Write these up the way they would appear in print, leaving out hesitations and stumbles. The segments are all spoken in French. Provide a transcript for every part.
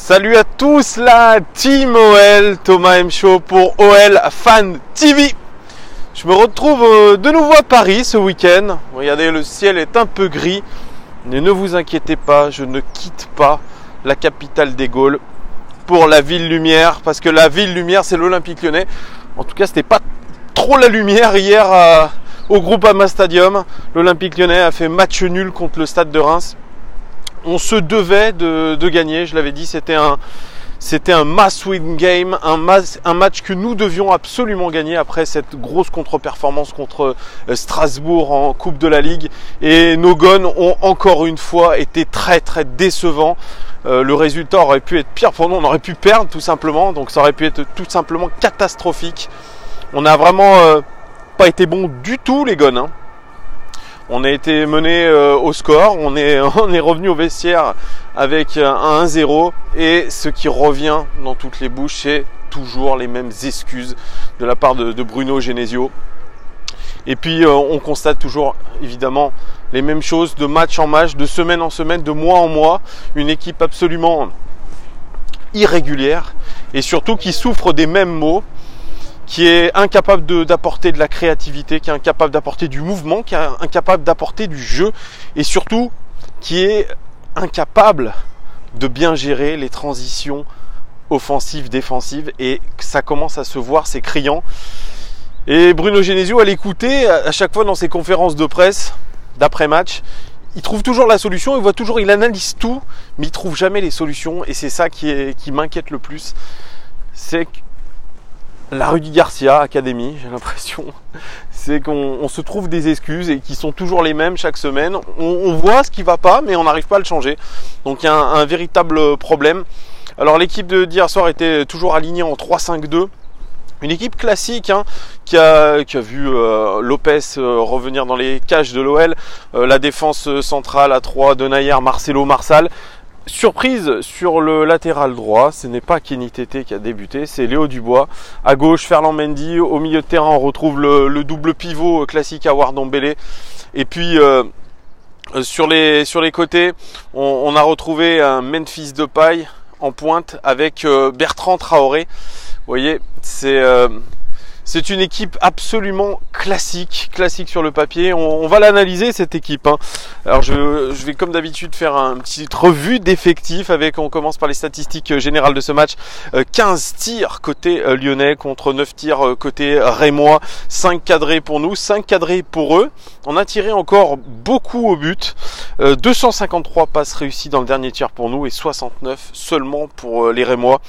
Salut à tous la team OL, Thomas M. Show pour OL Fan TV. Je me retrouve de nouveau à Paris ce week-end. Regardez, le ciel est un peu gris. Mais ne vous inquiétez pas, je ne quitte pas la capitale des Gaules pour la Ville Lumière. Parce que la Ville Lumière, c'est l'Olympique Lyonnais. En tout cas, c'était pas trop la lumière hier au Groupama Stadium. L'Olympique Lyonnais a fait match nul contre le Stade de Reims. On se devait de gagner, je l'avais dit, c'était un must-win game, un match que nous devions absolument gagner après cette grosse contre-performance contre Strasbourg en Coupe de la Ligue. Et nos Gones ont encore une fois été très décevants. Le résultat aurait pu être pire pour nous, on aurait pu perdre tout simplement, donc ça aurait pu être tout simplement catastrophique. On n'a vraiment pas été bon du tout les Gones, hein. On a été mené au score, on est revenu au vestiaire avec un 1-0 et ce qui revient dans toutes les bouches, c'est toujours les mêmes excuses de la part de Bruno Genesio. Et puis on constate toujours évidemment les mêmes choses de match en match, de semaine en semaine, de mois en mois. Une équipe absolument irrégulière et surtout qui souffre des mêmes maux, qui est incapable d'apporter de la créativité, qui est incapable d'apporter du mouvement, qui est incapable d'apporter du jeu et surtout qui est incapable de bien gérer les transitions offensives, défensives, et ça commence à se voir, c'est criant. Et Bruno Genesio, à l'écouter à chaque fois dans ses conférences de presse d'après-match, il trouve toujours la solution, il analyse tout, mais il trouve jamais les solutions, et c'est ça qui m'inquiète le plus. C'est que la Rudy Garcia Academy, j'ai l'impression, c'est qu'on se trouve des excuses et qui sont toujours les mêmes chaque semaine. On voit ce qui va pas, mais on n'arrive pas à le changer. Donc il y a un véritable problème. Alors l'équipe d'hier soir était toujours alignée en 3-5-2. Une équipe classique, hein, qui a vu Lopez revenir dans les cages de l'OL. La défense centrale à 3 de Nayer, Marcelo, Marsal. Surprise sur le latéral droit, ce n'est pas Kenny Tété qui a débuté, c'est Léo Dubois. À gauche, Ferland Mendy. Au milieu de terrain, on retrouve le double pivot classique à Ndombele. Et puis sur les côtés, on a retrouvé un Memphis Depay en pointe avec Bertrand Traoré. Vous voyez, c'est une équipe absolument classique sur le papier. On va l'analyser cette équipe, hein. Alors je vais comme d'habitude faire une petite revue d'effectifs on commence par les statistiques générales de ce match. 15 tirs côté lyonnais contre 9 tirs côté rémois. 5 cadrés pour nous, 5 cadrés pour eux. On a tiré encore beaucoup au but. 253 passes réussies dans le dernier tir pour nous et 69 seulement pour les rémois.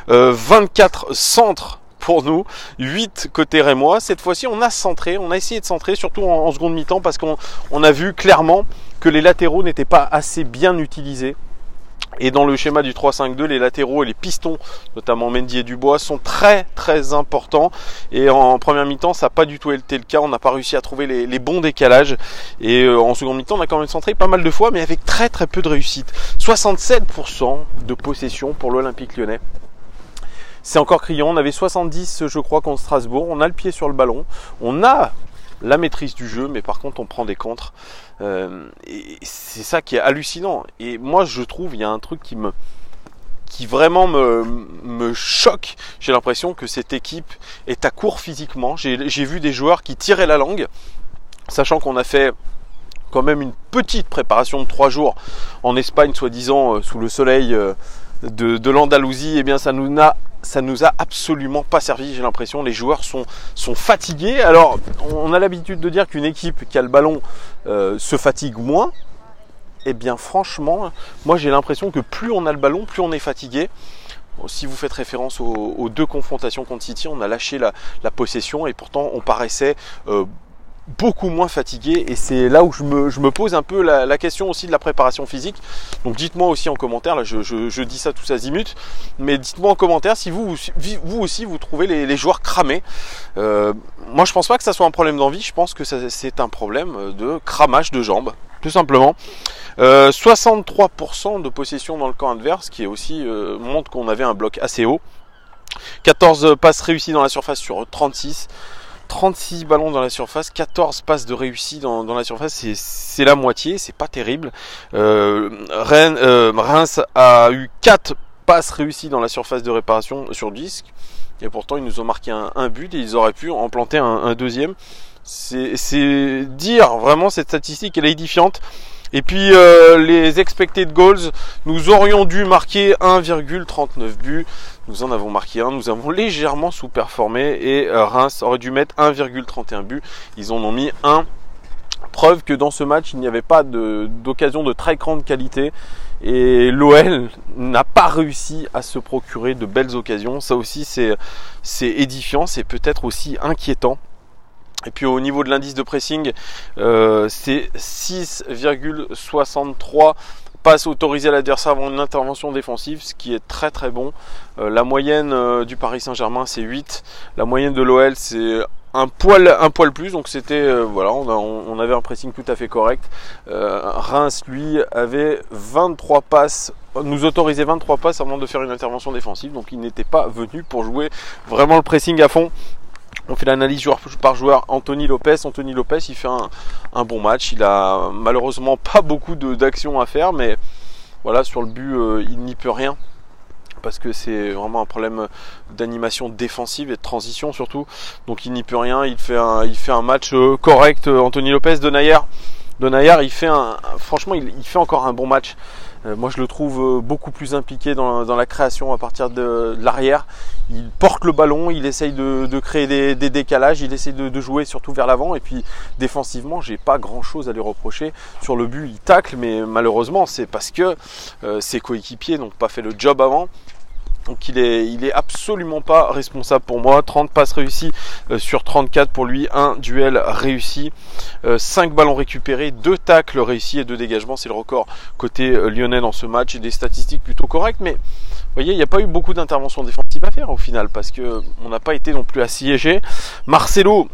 24 centres pour nous, 8 côté rémois. Cette fois-ci, on a essayé de centrer, surtout en seconde mi-temps, parce qu'on a vu clairement que les latéraux n'étaient pas assez bien utilisés. Et dans le schéma du 3-5-2, les latéraux et les pistons, notamment Mendy et Dubois, sont très importants. Et en première mi-temps, ça n'a pas du tout été le cas. On n'a pas réussi à trouver les bons décalages. Et en seconde mi-temps, on a quand même centré pas mal de fois, mais avec très peu de réussite. 67% de possession pour l'Olympique Lyonnais. C'est encore criant, on avait 70 je crois contre Strasbourg, on a le pied sur le ballon, on a la maîtrise du jeu, mais par contre on prend des contres. Et c'est ça qui est hallucinant. Et moi je trouve, il y a un truc qui vraiment me choque. J'ai l'impression que cette équipe est à court physiquement. J'ai vu des joueurs qui tiraient la langue, sachant qu'on a fait quand même une petite préparation de 3 jours en Espagne, soi-disant sous le soleil de l'Andalousie. Eh bien ça nous a absolument pas servi, j'ai l'impression. Les joueurs sont fatigués. Alors on a l'habitude de dire qu'une équipe qui a le ballon se fatigue moins. Eh bien franchement, moi j'ai l'impression que plus on a le ballon, plus on est fatigué. Si vous faites référence aux 2 confrontations contre City, on a lâché la possession et pourtant on paraissait beaucoup moins fatigué, et c'est là où je me pose un peu la question aussi de la préparation physique. Donc dites-moi aussi en commentaire, là je dis ça tous azimuts, mais dites-moi en commentaire si vous aussi vous trouvez les joueurs cramés. Moi je pense pas que ça soit un problème d'envie, je pense que c'est un problème de cramage de jambes, tout simplement. 63% de possession dans le camp adverse, qui est aussi montre qu'on avait un bloc assez haut. 14 passes réussies dans la surface sur 36. 36 ballons dans la surface, 14 passes de réussi dans la surface, c'est la moitié, c'est pas terrible. Reims a eu 4 passes réussies dans la surface de réparation sur disque. Et pourtant, ils nous ont marqué un but et ils auraient pu en planter un deuxième. C'est dire vraiment cette statistique, elle est édifiante. Et puis les expected goals, nous aurions dû marquer 1,39 buts. Nous en avons marqué un, nous avons légèrement sous-performé et Reims aurait dû mettre 1,31 buts. Ils en ont mis un. Preuve que dans ce match, il n'y avait pas d'occasion de très grande qualité. Et l'OL n'a pas réussi à se procurer de belles occasions. Ça aussi, c'est édifiant, c'est peut-être aussi inquiétant. Et puis au niveau de l'indice de pressing, c'est 6,63 passes autorisées à l'adversaire avant une intervention défensive, ce qui est très très bon. La moyenne du Paris Saint-Germain, c'est 8. La moyenne de l'OL, c'est un poil plus, donc c'était voilà, on avait un pressing tout à fait correct. Reims, lui, avait 23 passes, nous autorisait 23 passes avant de faire une intervention défensive, donc il n'était pas venu pour jouer vraiment le pressing à fond. On fait l'analyse joueur par joueur. Anthony Lopez, il fait un bon match. Il a malheureusement pas beaucoup d'actions à faire, mais voilà, sur le but, il n'y peut rien. Parce que c'est vraiment un problème d'animation défensive et de transition surtout. Donc il n'y peut rien. Il fait un match correct. Anthony Lopez, Denayer, franchement, il fait encore un bon match. Moi, je le trouve beaucoup plus impliqué dans la création à partir de l'arrière. Il porte le ballon, il essaye de créer des décalages, il essaye de jouer surtout vers l'avant. Et puis défensivement, j'ai pas grand chose à lui reprocher. Sur le but, il tacle, mais malheureusement, c'est parce que ses coéquipiers n'ont pas fait le job avant. Donc il est absolument pas responsable pour moi. 30 passes réussies sur 34 pour lui, un duel réussi, 5 ballons récupérés, 2 tacles réussis et 2 dégagements. C'est le record côté lyonnais dans ce match. Des statistiques plutôt correctes, mais vous voyez, il n'y a pas eu beaucoup d'interventions défensives à faire au final parce que on n'a pas été non plus assiégé. Marcelo,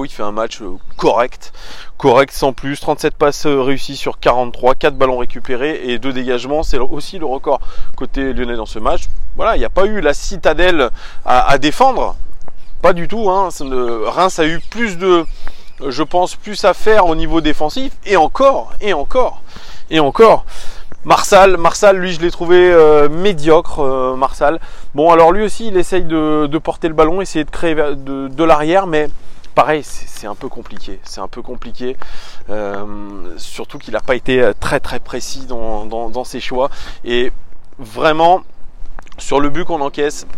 il fait un match correct sans plus, 37 passes réussies sur 43, 4 ballons récupérés et 2 dégagements, c'est aussi le record côté lyonnais dans ce match. Voilà, il n'y a pas eu la citadelle à défendre, pas du tout, hein. Reims a eu plus à faire au niveau défensif, et encore. Marsal, lui je l'ai trouvé médiocre, Marsal. Bon, alors lui aussi il essaye de porter le ballon, essayer de créer de l'arrière, mais pareil, c'est un peu compliqué. Surtout qu'il n'a pas été très précis dans ses choix. Et vraiment, sur le but qu'on encaisse,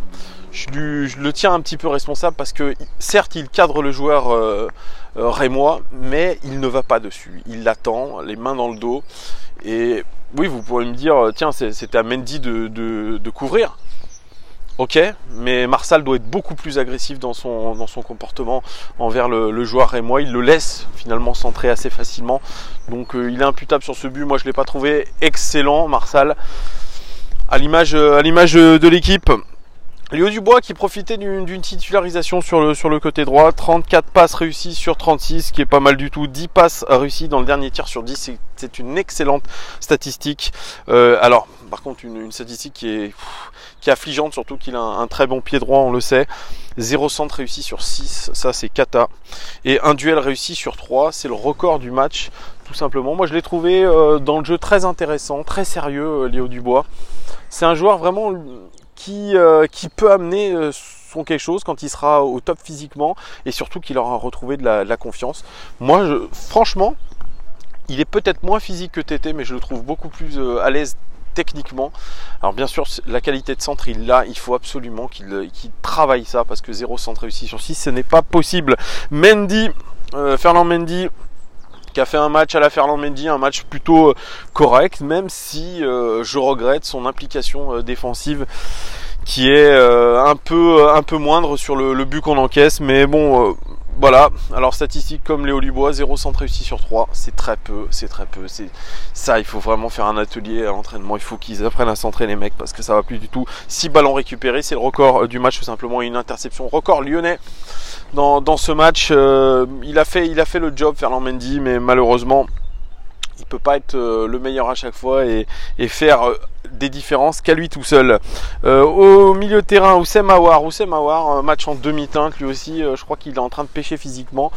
je le tiens un petit peu responsable parce que certes, il cadre le joueur rémois, mais il ne va pas dessus. Il l'attend, les mains dans le dos. Et oui, vous pourrez me dire, tiens, c'était à Mendy de couvrir. Ok, mais Marsal doit être beaucoup plus agressif dans son comportement envers le joueur rémois. Il le laisse finalement centrer assez facilement. Donc il est imputable sur ce but. Moi je ne l'ai pas trouvé excellent, Marsal. À l'image de l'équipe. Léo Dubois qui profitait d'une titularisation sur le côté droit. 34 passes réussies sur 36, ce qui est pas mal du tout. 10 passes réussies dans le dernier tir sur 10. C'est une excellente statistique. Alors, par contre, une statistique qui est affligeante, surtout qu'il a un très bon pied droit, on le sait. 0 centre réussi sur 6, ça c'est cata. Et un duel réussi sur 3, c'est le record du match, tout simplement. Moi, je l'ai trouvé dans le jeu très intéressant, très sérieux, Léo Dubois. C'est un joueur vraiment qui peut amener son quelque chose quand il sera au top physiquement et surtout qu'il aura retrouvé de la confiance. Moi, franchement, il est peut-être moins physique que Tété, mais je le trouve beaucoup plus à l'aise techniquement. Alors bien sûr, la qualité de centre, il faut absolument qu'il travaille ça parce que 0 centre réussi sur 6, ce n'est pas possible. Ferland Mendy, qui a fait un match à la Ferland Mendy, un match plutôt correct, même si je regrette son implication défensive qui est un peu moindre sur le but qu'on encaisse, mais bon, voilà. Alors statistique comme Léo Dubois, 0 centre réussi sur 3, c'est très peu. Ça, il faut vraiment faire un atelier à l'entraînement, il faut qu'ils apprennent à centrer les mecs parce que ça va plus du tout. 6 ballons récupérés, c'est le record du match, tout simplement, une interception, record lyonnais. Dans ce match, il a fait le job, Ferland Mendy, mais malheureusement, il peut pas être le meilleur à chaque fois et faire des différences qu'à lui tout seul. Au milieu de terrain, Oussem Aouar, match en demi-teinte, lui aussi, je crois qu'il est en train de pêcher physiquement.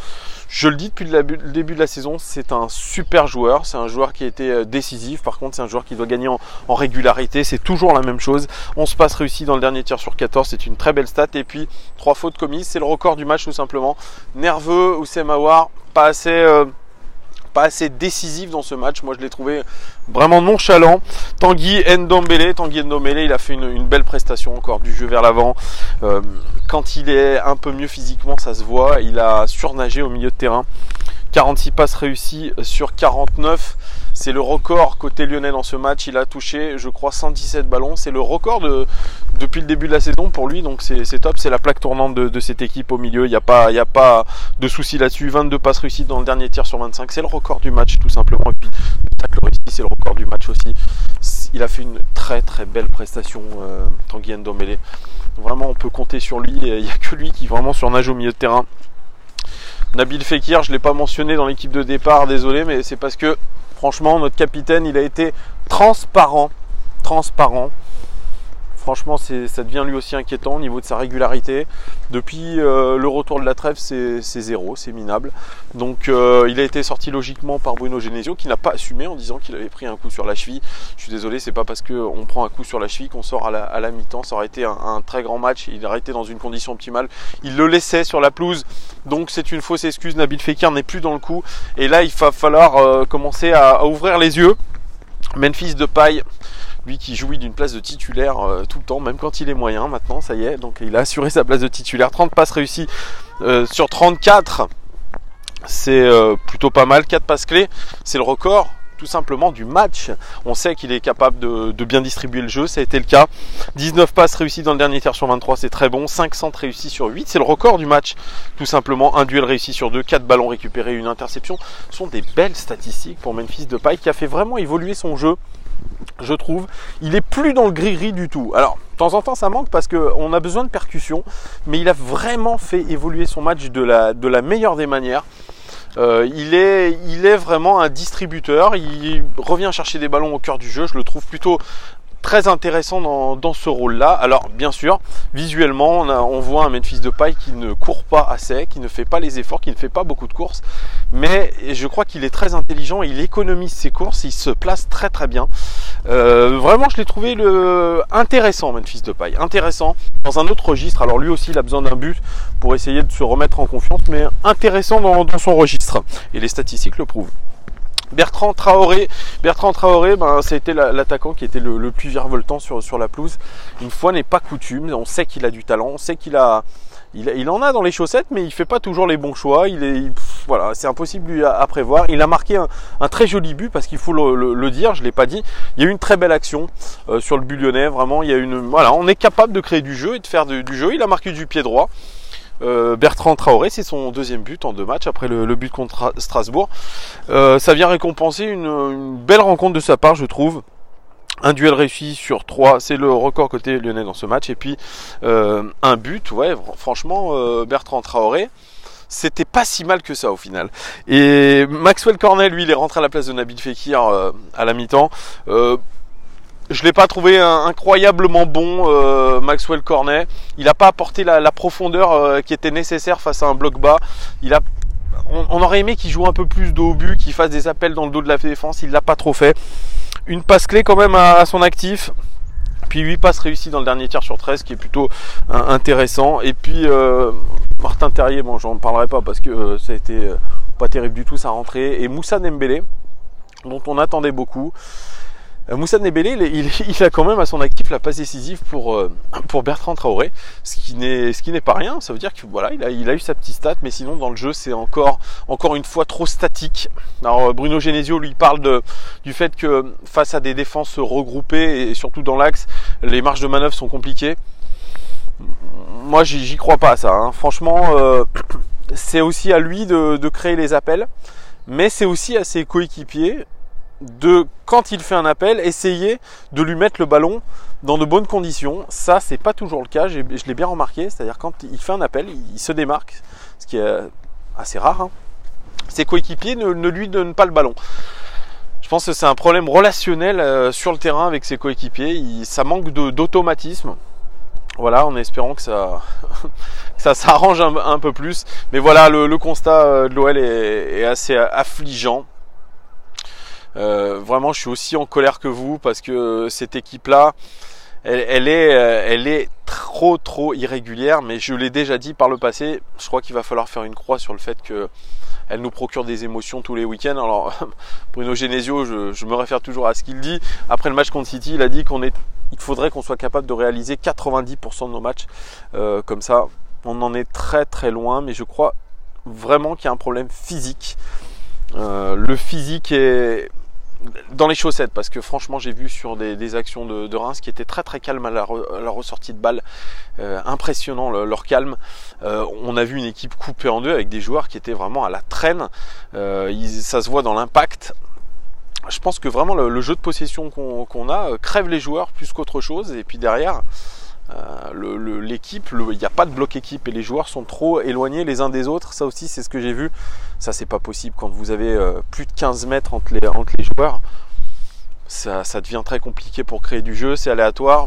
Je le dis depuis le début de la saison, c'est un super joueur, c'est un joueur qui a été décisif. Par contre, c'est un joueur qui doit gagner en régularité, c'est toujours la même chose. 11 passes réussies dans le dernier tir sur 14, c'est une très belle stat. Et puis 3 fautes commises, c'est le record du match tout simplement. Nerveux, Houssem Aouar, pas assez décisif dans ce match. Moi je l'ai trouvé vraiment nonchalant. Tanguy Ndombele, il a fait une belle prestation, encore du jeu vers l'avant. Quand il est un peu mieux physiquement, ça se voit. Il a surnagé au milieu de terrain. 46 passes réussies sur 49. C'est le record côté lyonnais dans ce match. Il a touché, je crois, 117 ballons. C'est le record depuis le début de la saison pour lui. Donc c'est top. C'est la plaque tournante de cette équipe au milieu. Il n'y a pas de souci là-dessus. 22 passes réussies dans le dernier tir sur 25. C'est le record du match tout simplement. Et puis le tacle réussi, c'est le record du match aussi. Il a fait une très très belle prestation, Tanguy Ndombele. Vraiment, on peut compter sur lui. Il n'y a que lui qui vraiment surnage au milieu de terrain. Nabil Fekir, je ne l'ai pas mentionné dans l'équipe de départ, désolé, mais c'est parce que franchement, notre capitaine, il a été transparent. Franchement, ça devient lui aussi inquiétant au niveau de sa régularité. Depuis le retour de la trêve, c'est zéro, c'est minable. Donc il a été sorti logiquement par Bruno Genesio, qui n'a pas assumé en disant qu'il avait pris un coup sur la cheville. Je suis désolé, c'est pas parce qu'on prend un coup sur la cheville qu'on sort à la mi-temps. Ça aurait été un très grand match. Il aurait été dans une condition optimale. Il le laissait sur la pelouse. Donc c'est une fausse excuse. Nabil Fekir n'est plus dans le coup. Et là, il va falloir commencer à ouvrir les yeux. Memphis Depay, lui qui jouit d'une place de titulaire tout le temps, même quand il est moyen maintenant, ça y est, donc il a assuré sa place de titulaire. 30 passes réussies sur 34, c'est plutôt pas mal. 4 passes clés, c'est le record tout simplement du match. On sait qu'il est capable de bien distribuer le jeu, ça a été le cas. 19 passes réussies dans le dernier tir sur 23, c'est très bon. 5 centres réussis sur 8, c'est le record du match tout simplement. Un duel réussi sur 2, 4 ballons récupérés, une interception. Ce sont des belles statistiques pour Memphis Depay qui a fait vraiment évoluer son jeu. Je trouve, il est plus dans le gris-gris du tout. Alors, de temps en temps, ça manque parce qu'on a besoin de percussion, mais il a vraiment fait évoluer son match de la meilleure des manières. Il est vraiment un distributeur. Il revient chercher des ballons au cœur du jeu. Je le trouve plutôt très intéressant dans ce rôle-là. Alors, bien sûr, visuellement, on voit un Memphis Depay qui ne court pas assez, qui ne fait pas les efforts, qui ne fait pas beaucoup de courses. Mais je crois qu'il est très intelligent, il économise ses courses, il se place très très bien. Vraiment, je l'ai trouvé intéressant, Memphis Depay. Intéressant dans un autre registre. Alors lui aussi, il a besoin d'un but pour essayer de se remettre en confiance, mais intéressant dans son registre. Et les statistiques le prouvent. Bertrand Traoré, ça a été l'attaquant qui était le plus virevoltant sur la pelouse. Une fois n'est pas coutume, on sait qu'il a du talent, on sait qu'il en a dans les chaussettes, mais il fait pas toujours les bons choix. Voilà, c'est impossible lui à prévoir. Il a marqué un très joli but parce qu'il faut le dire, je l'ai pas dit. Il y a eu une très belle action sur le but lyonnais. Vraiment, on est capable de créer du jeu et de faire du jeu. Il a marqué du pied droit. Bertrand Traoré, c'est son deuxième but en 2 matchs après le but contre Strasbourg. Ça vient récompenser une belle rencontre de sa part, je trouve. Un duel réussi sur 3, c'est le record côté lyonnais dans ce match. Et puis un but, ouais, franchement, Bertrand Traoré, c'était pas si mal que ça au final. Et Maxwell Cornet, lui, il est rentré à la place de Nabil Fekir à la mi-temps. Je ne l'ai pas trouvé incroyablement bon, Maxwell Cornet. Il n'a pas apporté la profondeur qui était nécessaire face à un bloc bas. On aurait aimé qu'il joue un peu plus de haut but, qu'il fasse des appels dans le dos de la défense. Il ne l'a pas trop fait. Une passe clé quand même à son actif. Puis 8 passes réussies dans le dernier tir sur 13, qui est plutôt intéressant. Et puis Martin Terrier, bon, j'en parlerai pas parce que ça a été pas terrible du tout sa rentrée. Et Moussa Dembélé, dont on attendait beaucoup. Moussa Dembélé, il a quand même à son actif la passe décisive pour Bertrand Traoré, ce qui n'est pas rien. Ça veut dire que voilà, il a eu sa petite stat, mais sinon dans le jeu c'est encore une fois trop statique. Alors Bruno Genesio lui parle du fait que face à des défenses regroupées et surtout dans l'axe, les marges de manœuvre sont compliquées. Moi j'y crois pas à ça, hein. Franchement, c'est aussi à lui de créer les appels, mais c'est aussi à ses coéquipiers quand il fait un appel, essayer de lui mettre le ballon dans de bonnes conditions. Ça, c'est pas toujours le cas, je l'ai bien remarqué. C'est-à-dire quand il fait un appel, il se démarque, ce qui est assez rare, hein. Ses coéquipiers ne lui donnent pas le ballon. Je pense que c'est un problème relationnel sur le terrain avec ses coéquipiers. Ça manque d'automatisme. Voilà, en espérant que ça s'arrange un peu plus. Mais voilà, le constat de l'OL est assez affligeant. Vraiment, je suis aussi en colère que vous parce que cette équipe-là, elle est trop irrégulière. Mais je l'ai déjà dit par le passé, je crois qu'il va falloir faire une croix sur le fait qu'elle nous procure des émotions tous les week-ends. Alors Bruno Genesio, je me réfère toujours à ce qu'il dit. Après le match contre City, il a dit il faudrait qu'on soit capable de réaliser 90% de nos matchs comme ça. On en est très loin, mais je crois vraiment qu'il y a un problème physique. Le physique est dans les chaussettes, parce que franchement j'ai vu sur des actions de Reims qui étaient très calmes à la ressortie de balle, impressionnant leur calme. On a vu une équipe coupée en deux avec des joueurs qui étaient vraiment à la traîne, ça se voit dans l'impact. Je pense que vraiment le jeu de possession qu'on a crève les joueurs plus qu'autre chose, et puis derrière l'équipe, il n'y a pas de bloc équipe et les joueurs sont trop éloignés les uns des autres. Ça aussi c'est ce que j'ai vu, ça c'est pas possible quand vous avez plus de 15 mètres entre les joueurs. Ça devient très compliqué pour créer du jeu, c'est aléatoire,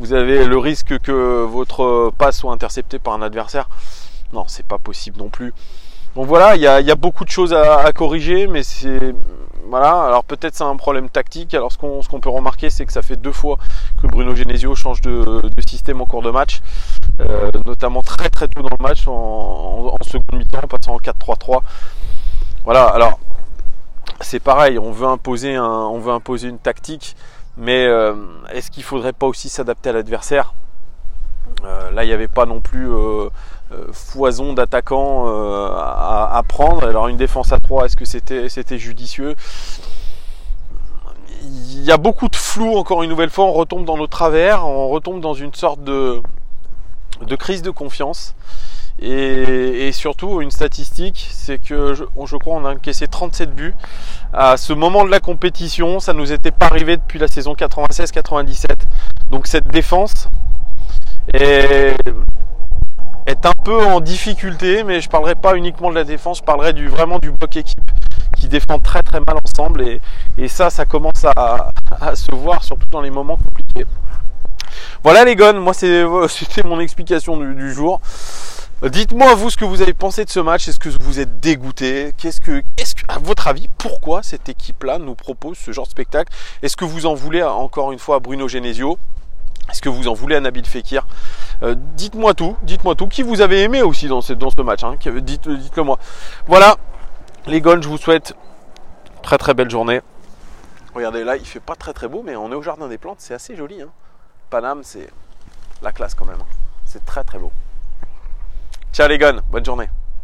vous avez le risque que votre passe soit interceptée par un adversaire. Non, c'est pas possible non plus. Donc voilà, il y a beaucoup de choses à corriger, mais c'est voilà. Alors peut-être c'est un problème tactique. Alors ce qu'on peut remarquer, c'est que ça fait 2 fois que Bruno Genesio change de système en cours de match, notamment très tôt dans le match, en seconde mi-temps, en passant en 4-3-3. Voilà. Alors c'est pareil, on veut imposer une tactique, mais est-ce qu'il faudrait pas aussi s'adapter à l'adversaire? Là, il n'y avait pas non plus foison d'attaquants à prendre. Alors une défense à 3, est-ce que c'était judicieux? Il y a beaucoup de flou, encore une nouvelle fois, on retombe dans nos travers, on retombe dans une sorte de crise de confiance. Et surtout, une statistique, c'est que je crois on a encaissé 37 buts. À ce moment de la compétition, ça ne nous était pas arrivé depuis la saison 96-97. Donc cette défense est un peu en difficulté, mais je parlerai pas uniquement de la défense, je parlerai vraiment du bloc équipe qui défend très mal ensemble, et ça commence à se voir, surtout dans les moments compliqués. Voilà les gars, moi c'était mon explication du jour. Dites-moi vous ce que vous avez pensé de ce match. Est-ce que vous êtes dégoûté? Qu'est-ce que, à votre avis, pourquoi cette équipe-là nous propose ce genre de spectacle? Est-ce que vous en voulez encore une fois à Bruno Genesio? Est-ce que vous en voulez à Nabil Fekir? Dites-moi tout. Qui vous avez aimé aussi dans ce match, hein? Dites-le moi. Voilà, les gars, je vous souhaite très belle journée. Regardez là, il fait pas très beau, mais on est au Jardin des Plantes, c'est assez joli, hein. Paname, c'est la classe quand même, hein. C'est très beau. Ciao les gars, bonne journée.